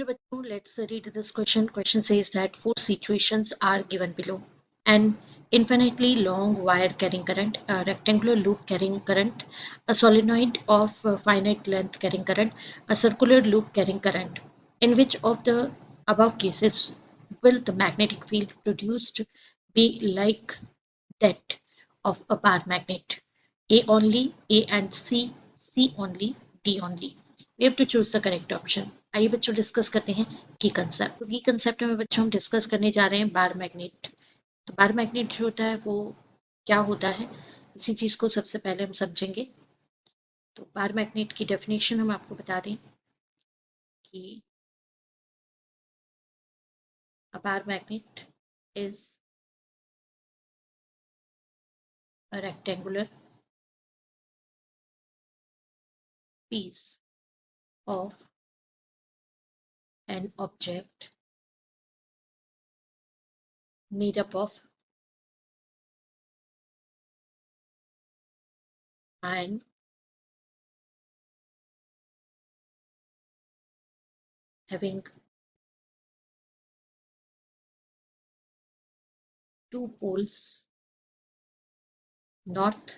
Hello, bachcho. Let's read this question. Question says that four situations are given below. An infinitely long wire carrying current, a rectangular loop carrying current, a solenoid of finite length carrying current, a circular loop carrying current. In which of the above cases will the magnetic field produced be like that of a bar magnet? A only, A and C, C only, D only. We have to choose the correct option. आइए बच्चों discuss करते हैं की concept. तो की concept में बच्चों हम डिस्कस करने जा रहे हैं बार मैग्नेट। तो बार मैग्नेट जो होता है वो क्या होता है, इसी चीज को सबसे पहले हम समझेंगे। तो बार मैग्नेट की डेफिनेशन हम आपको बता दें कि a bar magnet is a rectangular piece of an object made up of iron, having two poles, north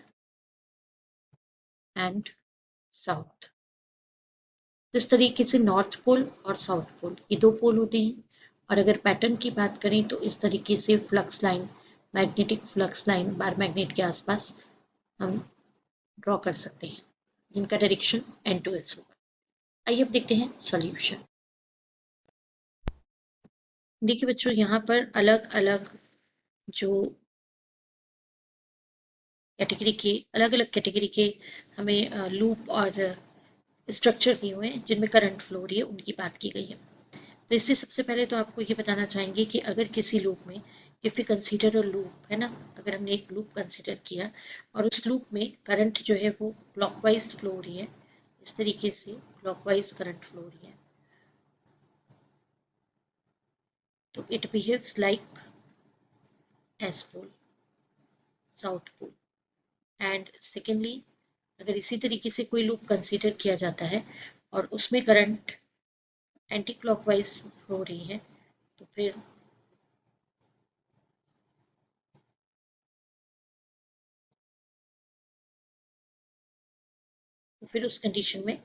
and south. इस तरीके से नॉर्थ पोल और साउथ पोल ये दो पोल होते हैं। और अगर पैटर्न की बात करें तो इस तरीके से flux line, magnetic flux line bar magnet के आसपास हम ड्रॉ कर सकते हैं, जिनका डायरेक्शन N2S होगा। आइए अब देखते हैं सॉल्यूशन। देखिए बच्चों, यहाँ पर अलग अलग जो कैटेगरी के अलग अलग कैटेगरी के हमें लूप और स्ट्रक्चर दिए हुए हैं जिनमें करंट फ्लो हो रही है, उनकी बात की गई है। तो इससे सबसे पहले तो आपको ये बताना चाहेंगे कि अगर किसी लूप में, if you consider a loop, है ना, अगर हमने एक लूप कंसीडर किया और उस लूप में करंट जो है वो क्लॉकवाइज फ्लो हो रही है, इस तरीके से क्लॉकवाइज करंट फ्लो हो रही है, तो it behaves like S pole, south pole. And secondly, अगर इसी तरीके से कोई लूप कंसीडर किया जाता है और उसमें करंट एंटी क्लॉकवाइज हो रही है, तो फिर उस कंडीशन में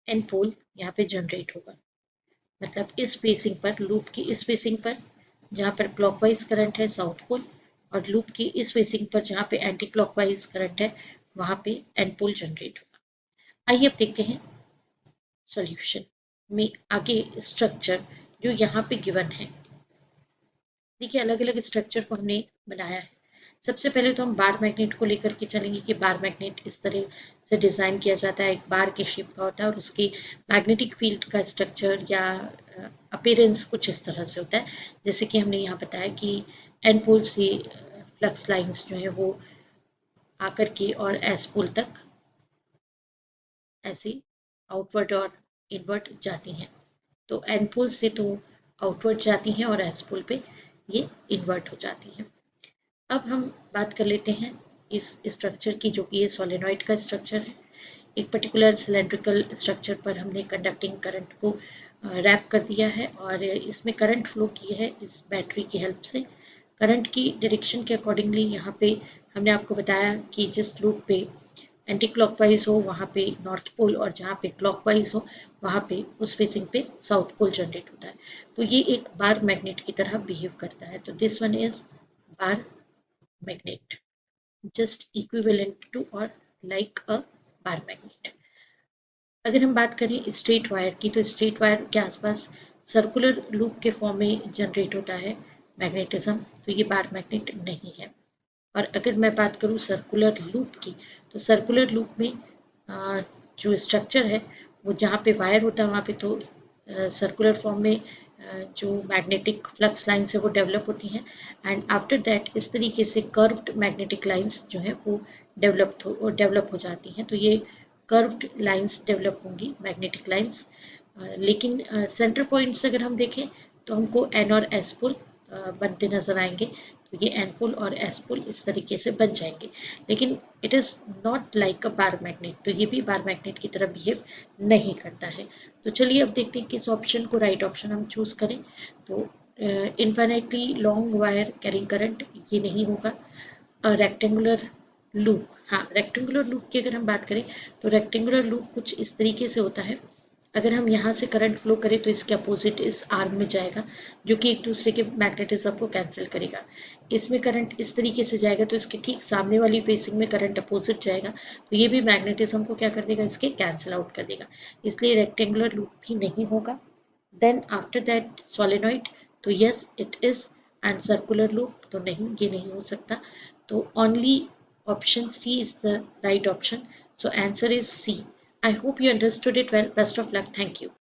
एन पोल यहाँ पे जनरेट होगा। मतलब इस बेसिंग पर, लूप की इस बेसिंग पर जहाँ पर क्लॉकवाइज करंट है साउथ पोल, और लूप की इस बेसिंग पर जहाँ पे एंटी क्लॉकवाइज करंट है वहाँ पे एन पोल जनरेट होगा। आइए अब देखते हैं सॉल्यूशन में आगे स्ट्रक्चर जो यहाँ पे गिवन है। देखिए अलग अलग स्ट्रक्चर को हमने बनाया है। सबसे पहले तो हम बार मैग्नेट को लेकर के चलेंगे कि बार मैग्नेट इस तरह से डिज़ाइन किया जाता है, एक बार के शेप का होता है और उसकी मैग्नेटिक फील्ड का स्ट्रक्चर या अपीयरेंस कुछ इस तरह से होता है। जैसे कि हमने यहाँ बताया कि एन पोल से फ्लक्स लाइंस जो है वो आकर के और एस पोल तक ऐसे आउटवर्ड और इनवर्ट जाती हैं। तो एन पोल से तो आउटवर्ड जाती हैं और एस पोल पे ये इन्वर्ट हो जाती हैं। अब हम बात कर लेते हैं इस स्ट्रक्चर की, जो कि ये सोलेनॉइड का स्ट्रक्चर है। एक पर्टिकुलर सिलेंड्रिकल स्ट्रक्चर पर हमने कंडक्टिंग करंट को रैप कर दिया है और इसमें करंट फ्लो की है इस बैटरी की हेल्प से। करंट की डायरेक्शन के अकॉर्डिंगली यहाँ पे हमने आपको बताया कि जिस लूप पे एंटी क्लॉकवाइज हो वहाँ पे नॉर्थ पोल और जहाँ पे क्लॉकवाइज हो वहाँ पे उस फेसिंग पे साउथ पोल जनरेट होता है। तो ये एक बार मैग्नेट की तरह बिहेव करता है। तो this one is bar magnet, just equivalent to or like a bar magnet। अगर हम बात करें स्ट्रेट वायर की, तो स्ट्रेट वायर के आसपास सर्कुलर लूप के फॉर्म में जनरेट होता है मैग्नेटिज्म, तो ये बार मैग्नेट नहीं है। और अगर मैं बात करूँ सर्कुलर लूप की, तो सर्कुलर लूप में जो स्ट्रक्चर है वो जहाँ पे वायर होता है वहाँ पे तो सर्कुलर फॉर्म में जो मैग्नेटिक फ्लक्स लाइन्स है वो डेवलप होती हैं। एंड आफ्टर दैट इस तरीके से कर्व्ड मैग्नेटिक लाइन्स जो है वो डेवलप हो जाती हैं। तो ये कर्व्ड लाइन्स डेवलप होंगी, मैग्नेटिक लाइन्स। लेकिन सेंटर पॉइंट्स अगर हम देखें तो हमको एन और एस पोल बनते नजर आएंगे। तो ये एन पोल और एस पोल इस तरीके से बन जाएंगे, लेकिन it is not like a bar magnet, तो ये भी बार मैग्नेट की तरह बिहेव नहीं करता है। तो चलिए अब देखते हैं किस ऑप्शन को राइट ऑप्शन हम चूज करें। तो infinitely long wire carrying current, ये नहीं होगा। रेक्टेंगुलर लूप, हाँ रेक्टेंगुलर लूप की अगर हम बात करें तो रेक्टेंगुलर लूप कुछ इस तरीके से होता है, अगर हम यहाँ से करंट फ्लो करें तो इसके अपोजिट इस आर्म में जाएगा, जो कि एक दूसरे के मैग्नेटिज्म को कैंसिल करेगा। इसमें करंट इस तरीके से जाएगा तो इसके ठीक सामने वाली फेसिंग में करंट अपोजिट जाएगा, तो ये भी मैग्नेटिज्म को क्या कर देगा, इसके कैंसिल आउट कर देगा, इसलिए रेक्टेंगुलर लूप भी नहीं होगा। देन आफ्टर दैट सोलेनॉइड, तो yes it is, and circular loop तो नहीं, ये नहीं हो सकता। तो only option C is the right option. So answer is C. I hope you understood it well. Best of luck. Thank you.